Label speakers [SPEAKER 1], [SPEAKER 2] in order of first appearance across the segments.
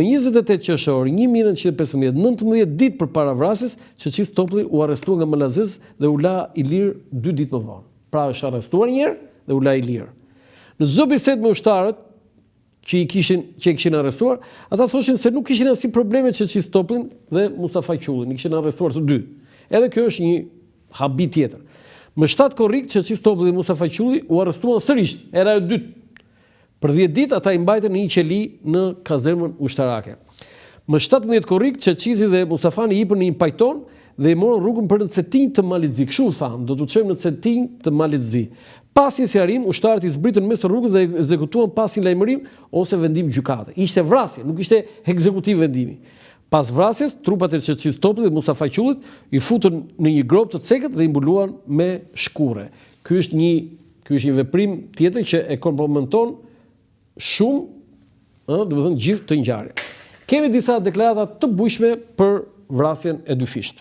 [SPEAKER 1] Në 28 qershor 1915, 19 ditë përpara vrasjes, Çeçi Stopulli u arrestua nga Malazes dhe u la i lirë 2 ditë më vonë. Pra është arrestuar një herë dhe u la i lirë. Në çdo bisedë me ushtarët që e kishin arrestuar, ata thoshin se nuk kishin asnjë probleme Çeçi Stopullin dhe Mustafa Qullin, i kishin arrestuar të dy. Edhe kjo është një habi tjetër. Më 7 korrik Çeçi Stopulli dhe Mustafa Qulli u arrestuan sërish, era e dytë. Për 10 ditë ata i mbajtën në një qeli në kazermën ushtarake. Më 17 korrik Çeçizi dhe Mustafani i hipën në një pajton dhe i morën rrugën për në Cetinj të Malizzi. Kështu thamë, do të çojmë në Cetinj të Malizzi. Pas një sjarim, ushtarët i zbritën mes rrugës dhe ekzekutuan pas një lajmërim ose vendim gjykate. Ishte vrasje, nuk ishte ekzekutiv vendimi. Pas vrasjes, trupat e Çeçi Stopullit dhe Mustafa Qullit i futën në një grop të cekët dhe i mbuluan me shkure. Ky është një veprim tjetër që e kompromenton shumë, do të thënë gjithë të ngjarje. Kemi disa deklarata të bujshme për vrasjen e dy fisht.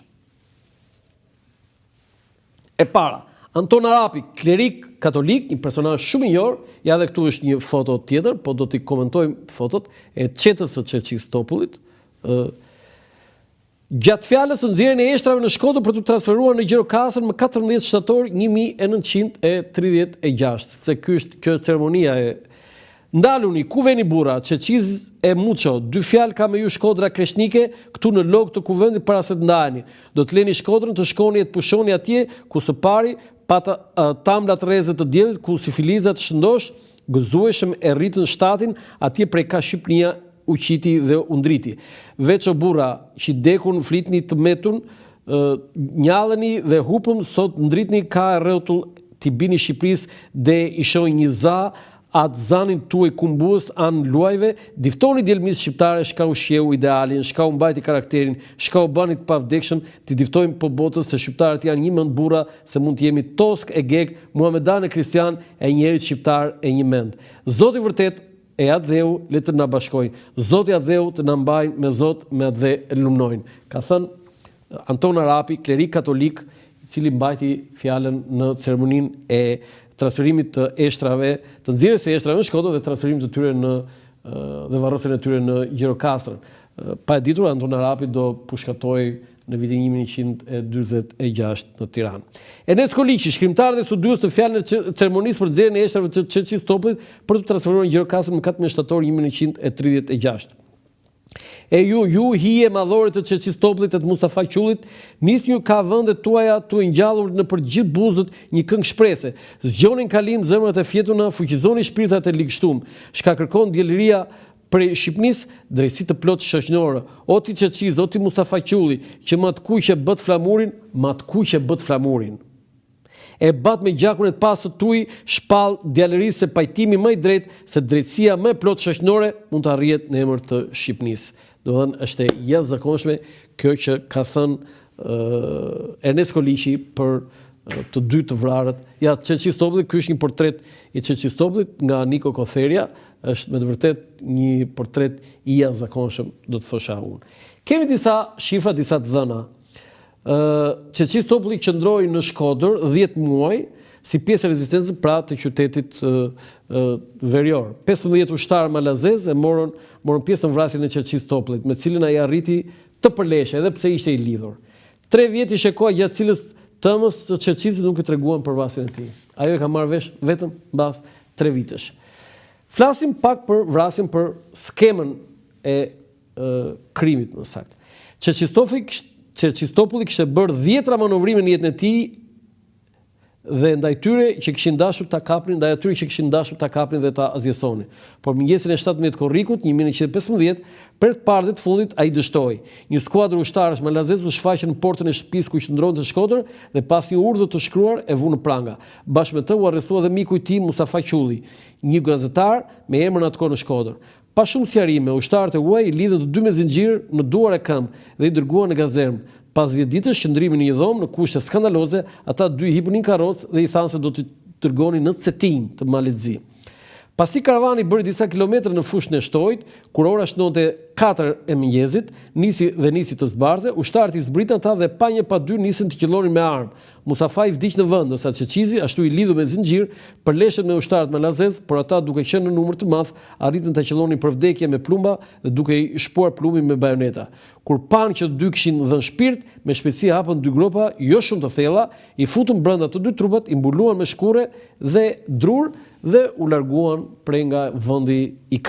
[SPEAKER 1] E para, Anton Arapi, klerik katolik, një personazh shumë i njohur, ja dhe këtu është një foto tjetër, po do t'i komentojmë fotot e çetës së Çeçi Stopullit. Gjatë fjalës së nxjerrjen e eshtrave në Shkodër për të transferuar në Gjirokastër më 14 shtator 1936, sepse kjo është ceremonia e ndaluni, ku veni burra, Çeçiz e Muço, 2 fjalë ka me ju Shkodra Kreshnike, këtu në log të kuvendit para se të ndaheni. Do të leni Shkodrën të shkoni e të pushoni atje, ku së pari pata tamlat rrezet të diellit, ku si filizat shëndosh, gëzueshëm e rritën shtatin, atje prej ka Shqipnia u qiti dhe u ndriti. Veç o burra, që dekun flitni të metun, njalleni dhe hupëm, sot ndritni ka e rreutull t'i bini Shqipëris dhe i shoj një za, atë zanin tuaj kumbuës anë luajve, diftoni djelmis shqiptare, shka u shjeu idealin, shka u mbajti karakterin, shka u banit pavdekshëm, t'i diftojmë po botës se shqiptarët janë një mend burra, se mund t'jemi tosk e gek, muhamedan e kristian, e njerit shqiptar e një mend. Zoti vërtet e atë dheu le të na bashkojnë, Zoti atë dheu të na mbajnë me Zot me atë dhe lumnojnë. Ka thënë Anton Arapi, klerik katolik, i cili mbajti fjalën në ceremoninë e transferimit të eshtrave, të nxjerrjes së eshtrave në Shkodër dhe transferimit të tyre dhe varrosjen e tyre në Gjirokastër. Pa e ditur, Anton Arapi do pushkatojë në vitin 1946 në Tiranë. Enes Koliqi, shkrimtar dhe studiues të fjalën e ceremonisë për nxjerrjen e eshtrave të Çeçi Stopullit për të transferuar në Gjirokastër më 14 shtator 1936. E ju hije madhore të Çeçi Stopullit e të Mustafa Qullit, nisni ka vendet tuaja tu ngjallur në për gjithë buzët një këngë shprese. Zgjonin kalim zemrat e fjetuna, fuqizoni shpirtat e ligshtum. Shka kërkon dielëria prej Shqipënisë, drejtësi të plot shoqërore. O ti Çeçiz, o ti Mustafa Qulli, që ma të kuqe bët flamurin, ma të kuqe bët flamurin. E bat me gjakun e të pasët tuj, shpall djalërisë se pajtimi më i drejtë, se drejtësia më e plot shoqërore mund të arrihet në emër të Shqipënisë. Do të thënë është e jashtëzakonshme kjo që ka thënë Ernest Koliqi për të dy të vrarët. Ja, Çeçi Stopulli, ky është një portret i Çeçi Stopullit nga Niko Kotheria, është me të vërtet një portret i jashtëzakonshëm, do të thosha unë. Kemi disa shifra, disa të dhëna. Çeçi Stopulli qëndroi në Shkodër 10 muaj si pjesë e rezistencës pra të qytetit verior. 15 ushtarë malazez e morën pjesë në vrasjen e Çeçi Stopullit, me cilën ai arriti të përleshë, edhe pse ishte i lidhur. 3 vjet ishte koha gjatë cilës tëmës së Çeçisit nuk i treguan për vrasjen e tij. Ajo e ka marrë vesh vetëm mbas 3 vitesh. Flasim pak për vrasjen, për skemën e krimit më saktë. Çeçi Stopulli kishte bërë 10 manovrime në jetën e tij dhe ndaj tyre që kishin dashur ta kapnin, ndaj atyre që kishin dashur ta kapnin dhe ta azjesonin. Por mëngjesin e 17 korrikut 1915, për të parë dhe të fundit ai dështoi. Një skuadër ushtarësh malazez u shfaqën në portën e shtëpisë ku qëndronte në Shkodër dhe pas një urdhër të shkruar e vu në pranga. Bashkë me të u arrestua dhe miku i tij Mustafa Qulli, një gazetar me emrin atkoh në Shkodër. Pa shumë sqarime, ushtarët e huaj i lidhën të dy me zinxhir në duar e këmbë dhe i dërguan në gazermë. Pas 10 ditësh qëndrimi në një dhomë në kushte skandaloze, ata dy hipën një karrocë dhe i thanë se do të dërgonin në Cetinj të Malizzi. Pasi karavani bëri disa kilometra në fushën e shtojt, kur ora shtonte 4 e mëngjesit, nisi të zbardhte, ushtarët i zbritën ata dhe pa një pa dy nisën të qellonin me armë. Musafaj vdiq në vend, ndërsa Çeçizi, ashtu i lidhur me zinxhir, përleshet me ushtarët malazez, por ata duke qenë në numër të madh, arritën ta qellonin për vdekje me plumba dhe duke i shpuar plumbin me bajoneta. Kur panë që të dy kishin dhënë shpirt, me shpejtësi hapën dy gropa jo shumë të thella, i futën brenda të dy trupat, i mbuluan me shkure dhe drur dhe u larguan prej nga vendi i